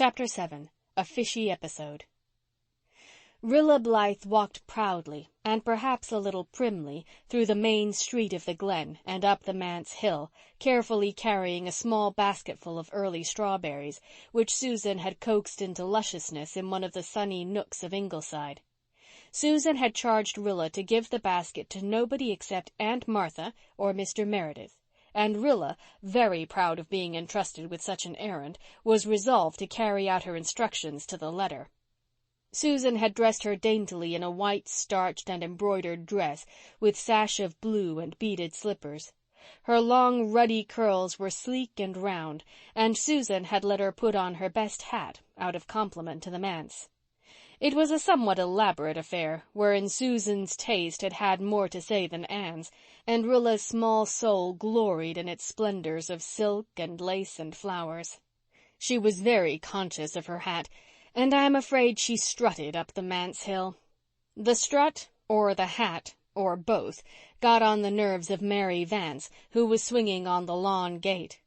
Chapter 7. A Fishy Episode. Rilla Blythe walked proudly, and perhaps a little primly, through the main street of the Glen and up the manse hill, carefully carrying a small basketful of early strawberries, which Susan had coaxed into lusciousness in one of the sunny nooks of Ingleside. Susan had charged Rilla to give the basket to nobody except Aunt Martha or Mr. Meredith, and Rilla, very proud of being entrusted with such an errand, was resolved to carry out her instructions to the letter. Susan had dressed her daintily in a white starched and embroidered dress with sash of blue and beaded slippers. Her long ruddy curls were sleek and round, and Susan had let her put on her best hat out of compliment to the manse. It was a somewhat elaborate affair, wherein Susan's taste had had more to say than Anne's, and Rilla's small soul gloried in its splendors of silk and lace and flowers. She was very conscious of her hat, and I am afraid she strutted up the manse hill. The strut, or the hat, or both, got on the nerves of Mary Vance, who was swinging on the lawn gate.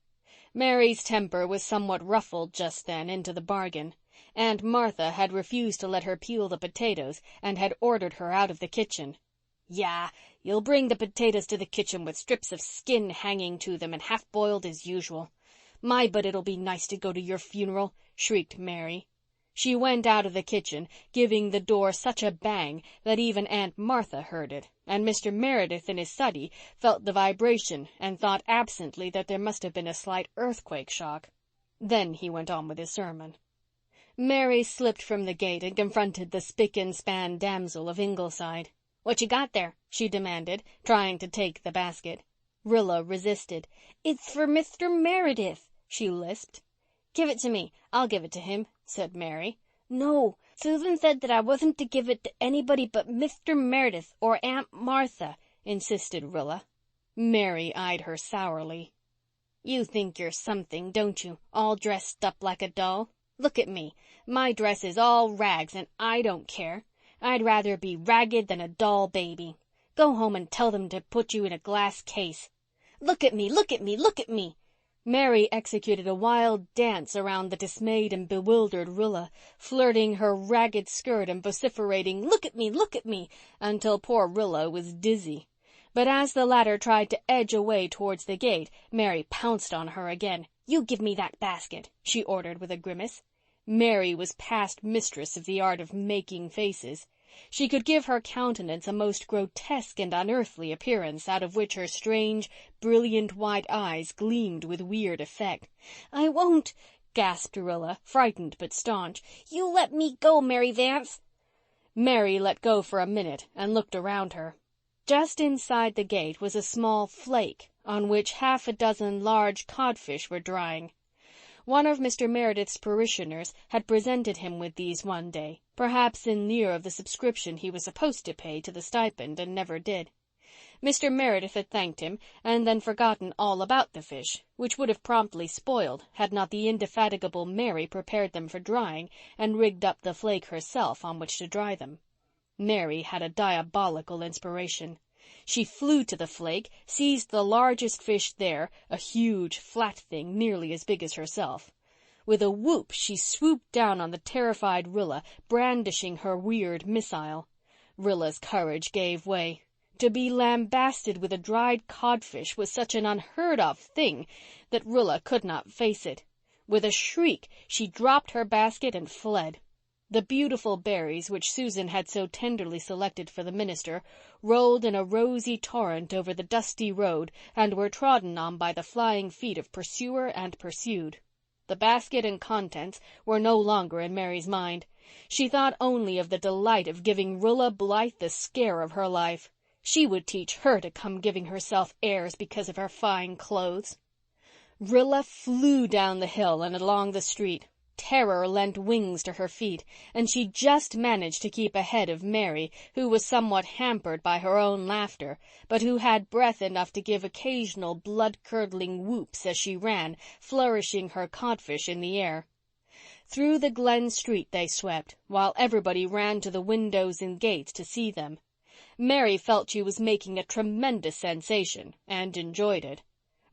Mary's temper was somewhat ruffled just then into the bargain. Aunt Martha had refused to let her peel the potatoes and had ordered her out of the kitchen. "Yah, you'll bring the potatoes to the kitchen with strips of skin hanging to them and half-boiled as usual. My, but it'll be nice to go to your funeral," shrieked Mary. She went out of the kitchen, giving the door such a bang that even Aunt Martha heard it, and Mr. Meredith in his study felt the vibration and thought absently that there must have been a slight earthquake shock. Then he went on with his sermon. Mary slipped from the gate and confronted the spick-and-span damsel of Ingleside. "What you got there?" she demanded, trying to take the basket. Rilla resisted. "It's for Mr. Meredith," she lisped. "Give it to me. I'll give it to him," said Mary. "No, Susan said that I wasn't to give it to anybody but Mr. Meredith or Aunt Martha," insisted Rilla. Mary eyed her sourly. "You think you're something, don't you, all dressed up like a doll? Look at me. My dress is all rags and I don't care. I'd rather be ragged than a doll baby. Go home and tell them to put you in a glass case. Look at me, look at me, look at me." Mary executed a wild dance around the dismayed and bewildered Rilla, flirting her ragged skirt and vociferating, look at me," until poor Rilla was dizzy. But as the latter tried to edge away towards the gate, Mary pounced on her again. "You give me that basket," she ordered with a grimace. Mary was past mistress of the art of making faces. She could give her countenance a most grotesque and unearthly appearance out of which her strange, brilliant white eyes gleamed with weird effect. "I won't," gasped Rilla, frightened but staunch. "You let me go, Mary Vance." Mary let go for a minute and looked around her. Just inside the gate was a small flake on which half a dozen large codfish were drying. One of Mr. Meredith's parishioners had presented him with these one day, perhaps in lieu of the subscription he was supposed to pay to the stipend and never did. Mr. Meredith had thanked him and then forgotten all about the fish, which would have promptly spoiled had not the indefatigable Mary prepared them for drying and rigged up the flake herself on which to dry them. Mary had a diabolical inspiration. She flew to the flake, seized the largest fish there, a huge, flat thing nearly as big as herself. With a whoop she swooped down on the terrified Rilla, brandishing her weird missile. Rilla's courage gave way. To be lambasted with a dried codfish was such an unheard-of thing that Rilla could not face it. With a shriek she dropped her basket and fled. The beautiful berries which Susan had so tenderly selected for the minister rolled in a rosy torrent over the dusty road and were trodden on by the flying feet of pursuer and pursued. The basket and contents were no longer in Mary's mind. She thought only of the delight of giving Rilla Blythe the scare of her life. She would teach her to come giving herself airs because of her fine clothes. Rilla flew down the hill and along the street. Terror lent wings to her feet, and she just managed to keep ahead of Mary, who was somewhat hampered by her own laughter, but who had breath enough to give occasional blood-curdling whoops as she ran, flourishing her codfish in the air. Through the Glen street they swept, while everybody ran to the windows and gates to see them. Mary felt she was making a tremendous sensation, and enjoyed it.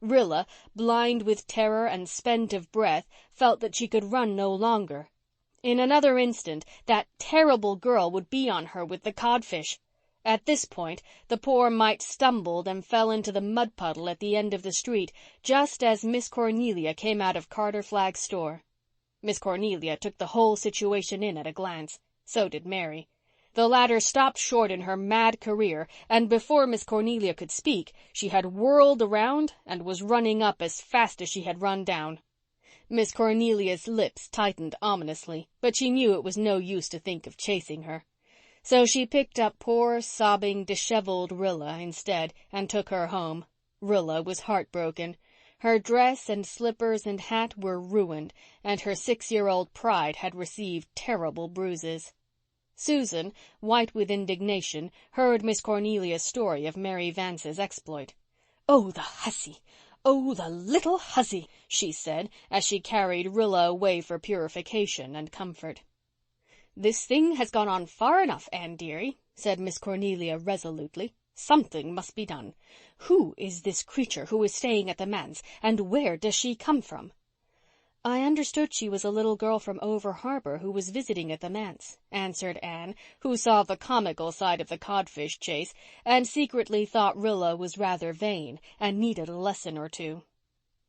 Rilla, blind with terror and spent of breath, felt that she could run no longer. In another instant that terrible girl would be on her with the codfish. At this point the poor mite stumbled and fell into the mud puddle at the end of the street, just as Miss Cornelia came out of Carter Flagg's store. Miss Cornelia took the whole situation in at a glance. So did Mary. The latter stopped short in her mad career, and before Miss Cornelia could speak, she had whirled around and was running up as fast as she had run down. Miss Cornelia's lips tightened ominously, but she knew it was no use to think of chasing her. So she picked up poor, sobbing, disheveled Rilla instead and took her home. Rilla was heartbroken. Her dress and slippers and hat were ruined, and her 6-year-old pride had received terrible bruises. Susan, white with indignation, heard Miss Cornelia's story of Mary Vance's exploit. "Oh, the hussy! Oh, the little hussy!" she said, as she carried Rilla away for purification and comfort. "This thing has gone on far enough, Anne dearie," said Miss Cornelia resolutely. "Something must be done. Who is this creature who is staying at the manse, and where does she come from?" "I understood she was a little girl from over harbour who was visiting at the manse," answered Anne, who saw the comical side of the codfish chase and secretly thought Rilla was rather vain and needed a lesson or two.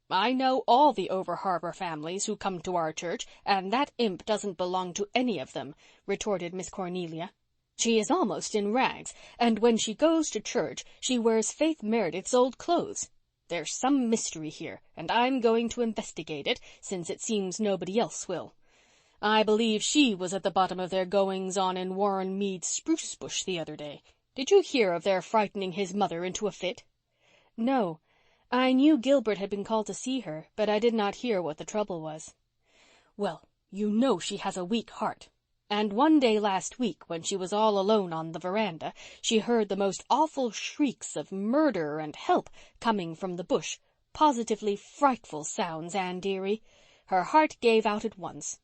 "I know all the over-harbour families who come to our church, and that imp doesn't belong to any of them," retorted Miss Cornelia. "She is almost in rags, and when she goes to church she wears Faith Meredith's old clothes. There's some mystery here, and I'm going to investigate it, since it seems nobody else will. I believe she was at the bottom of their goings-on in Warren Mead's spruce bush the other day. Did you hear of their frightening his mother into a fit?" "No. I knew Gilbert had been called to see her, but I did not hear what the trouble was." "Well, you know she has a weak heart. And one day last week, when she was all alone on the veranda, she heard the most awful shrieks of murder and help coming from the bush. Positively frightful sounds, Anne dearie. Her heart gave out at once.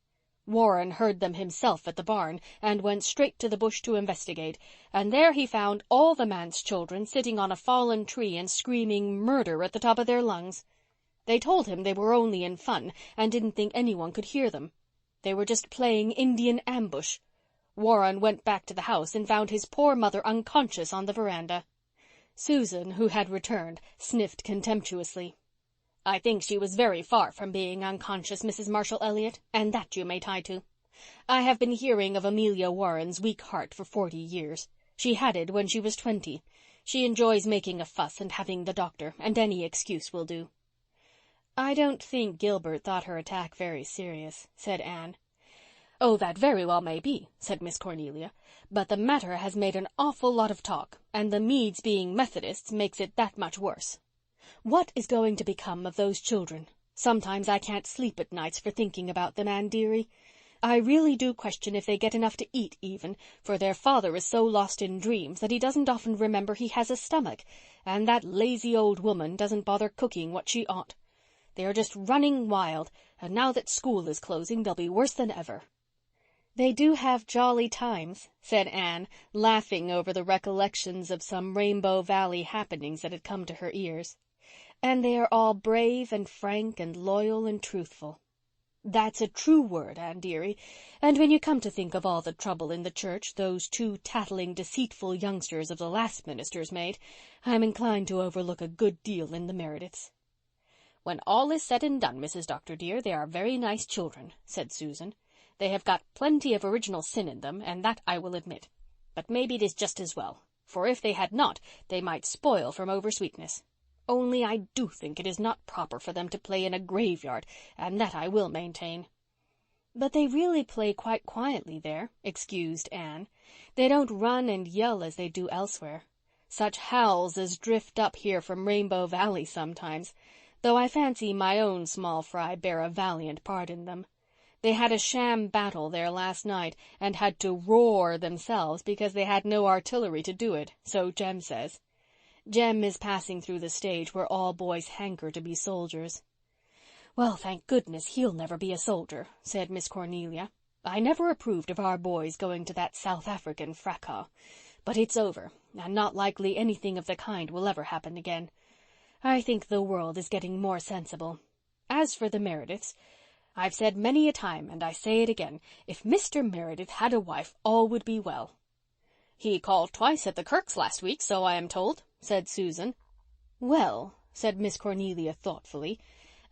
Warren heard them himself at the barn and went straight to the bush to investigate, and there he found all the manse children sitting on a fallen tree and screaming murder at the top of their lungs. They told him they were only in fun and didn't think anyone could hear them. They were just playing Indian ambush. Warren went back to the house and found his poor mother unconscious on the veranda." Susan, who had returned, sniffed contemptuously. "I think she was very far from being unconscious, Mrs. Marshall Elliott, and that you may tie to. I have been hearing of Amelia Warren's weak heart for 40 years. She had it when she was 20. She enjoys making a fuss and having the doctor, and any excuse will do." "I don't think Gilbert thought her attack very serious," said Anne. "Oh, that very well may be," said Miss Cornelia, "but the matter has made an awful lot of talk, and the Meads being Methodists makes it that much worse. What is going to become of those children? Sometimes I can't sleep at nights for thinking about them, Anne dearie. I really do question if they get enough to eat even, for their father is so lost in dreams that he doesn't often remember he has a stomach, and that lazy old woman doesn't bother cooking what she ought. They are just running wild, and now that school is closing they'll be worse than ever." "They do have jolly times," said Anne, laughing over the recollections of some Rainbow Valley happenings that had come to her ears. "And they are all brave and frank and loyal and truthful." "That's a true word, Anne dearie, and when you come to think of all the trouble in the church those 2 tattling, deceitful youngsters of the last ministers made, I'm inclined to overlook a good deal in the Merediths." "When all is said and done, Mrs. Dr. dear, they are very nice children," said Susan. "They have got plenty of original sin in them, and that I will admit. But maybe it is just as well, for if they had not, they might spoil from oversweetness. Only I do think it is not proper for them to play in a graveyard, and that I will maintain." "But they really play quite quietly there," excused Anne. "They don't run and yell as they do elsewhere. Such howls as drift up here from Rainbow Valley sometimes, though I fancy my own small fry bear a valiant part in them. They had a sham battle there last night and had to roar themselves because they had no artillery to do it, so Jem says. Jem is passing through the stage where all boys hanker to be soldiers." "Well, thank goodness he'll never be a soldier," said Miss Cornelia. "I never approved of our boys going to that South African fracas. But it's over, and not likely anything of the kind will ever happen again. I think the world is getting more sensible. As for the Merediths, I've said many a time, and I say it again, if Mr. Meredith had a wife, all would be well." "He called twice at the Kirks last week, so I am told," said Susan. "Well," said Miss Cornelia thoughtfully,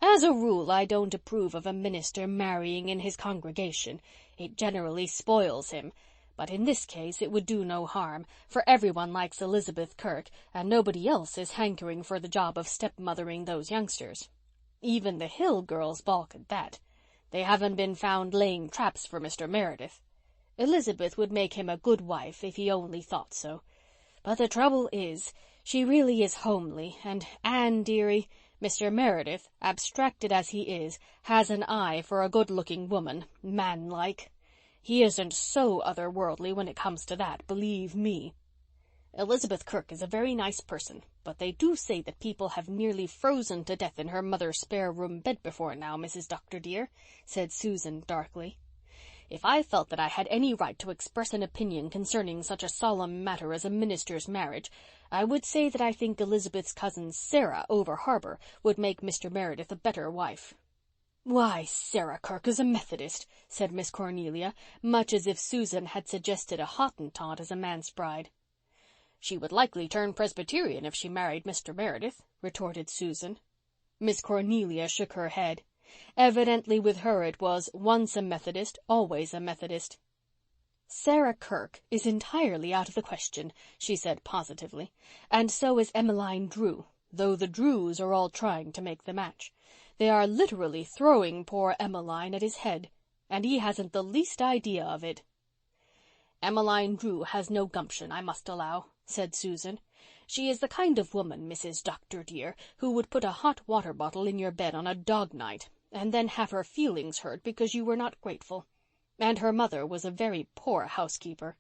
"as a rule I don't approve of a minister marrying in his congregation. It generally spoils him. But in this case it would do no harm, for everyone likes Elizabeth Kirk, and nobody else is hankering for the job of stepmothering those youngsters. Even the Hill girls balk at that. They haven't been found laying traps for Mr. Meredith. Elizabeth would make him a good wife if he only thought so. But the trouble is, she really is homely, and Anne, dearie, Mr. Meredith, abstracted as he is, has an eye for a good-looking woman, manlike. He isn't so otherworldly when it comes to that, believe me. Elizabeth Kirk is a very nice person, but they do say that people have nearly frozen to death in her mother's spare-room bed before now, Mrs. Dr. dear," said Susan darkly. "If I felt that I had any right to express an opinion concerning such a solemn matter as a minister's marriage, I would say that I think Elizabeth's cousin Sarah over harbour would make Mr. Meredith a better wife." "Why, Sarah Kirk is a Methodist," said Miss Cornelia, much as if Susan had suggested a Hottentot as a manse bride. "She would likely turn Presbyterian if she married Mr. Meredith," retorted Susan. Miss Cornelia shook her head. Evidently with her it was once a Methodist, always a Methodist. "Sarah Kirk is entirely out of the question," she said positively, "and so is Emmeline Drew, though the Drews are all trying to make the match. They are literally throwing poor Emmeline at his head, and he hasn't the least idea of it." "Emmeline Drew has no gumption, I must allow," said Susan. "She is the kind of woman, Mrs. Dr. dear, who would put a hot water bottle in your bed on a dog night, and then have her feelings hurt because you were not grateful. And her mother was a very poor housekeeper.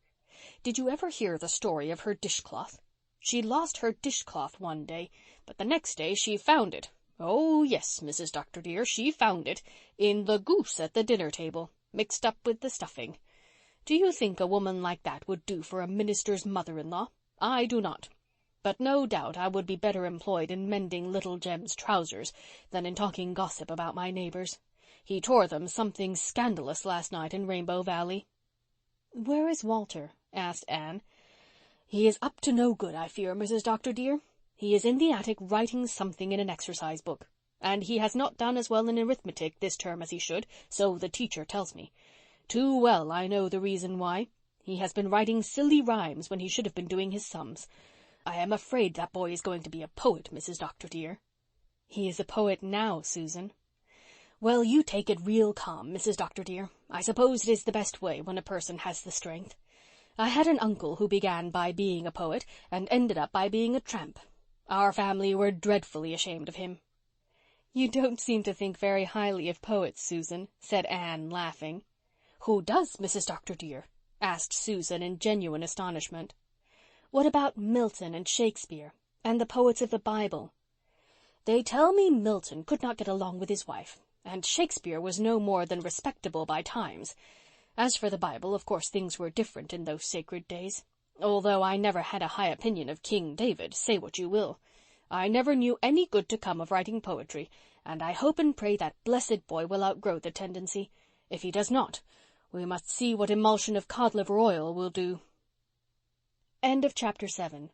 Did you ever hear the story of her dishcloth? She lost her dishcloth one day, but the next day she found it. Oh, yes, Mrs. Dr. dear, she found it in the goose at the dinner table, mixed up with the stuffing. Do you think a woman like that would do for a minister's mother-in-law? I do not. But no doubt I would be better employed in mending little Jem's trousers than in talking gossip about my neighbours. He tore them something scandalous last night in Rainbow Valley." "Where is Walter?" asked Anne. "He is up to no good, I fear, Mrs. Dr. dear. He is in the attic writing something in an exercise book. And he has not done as well in arithmetic this term as he should, so the teacher tells me. Too well I know the reason why. He has been writing silly rhymes when he should have been doing his sums. I am afraid that boy is going to be a poet, Mrs. Dr. dear." "He is a poet now, Susan." "Well, you take it real calm, Mrs. Dr. dear. I suppose it is the best way when a person has the strength. I had an uncle who began by being a poet and ended up by being a tramp. Our family were dreadfully ashamed of him." "You don't seem to think very highly of poets, Susan," said Anne, laughing. "Who does, Mrs. Dr. dear?" asked Susan in genuine astonishment. "What about Milton and Shakespeare and the poets of the Bible?" "They tell me Milton could not get along with his wife, and Shakespeare was no more than respectable by times. As for the Bible, of course things were different in those sacred days. Although I never had a high opinion of King David, say what you will. I never knew any good to come of writing poetry, and I hope and pray that blessed boy will outgrow the tendency. If he does not, we must see what emulsion of cod liver oil will do." End of chapter 7.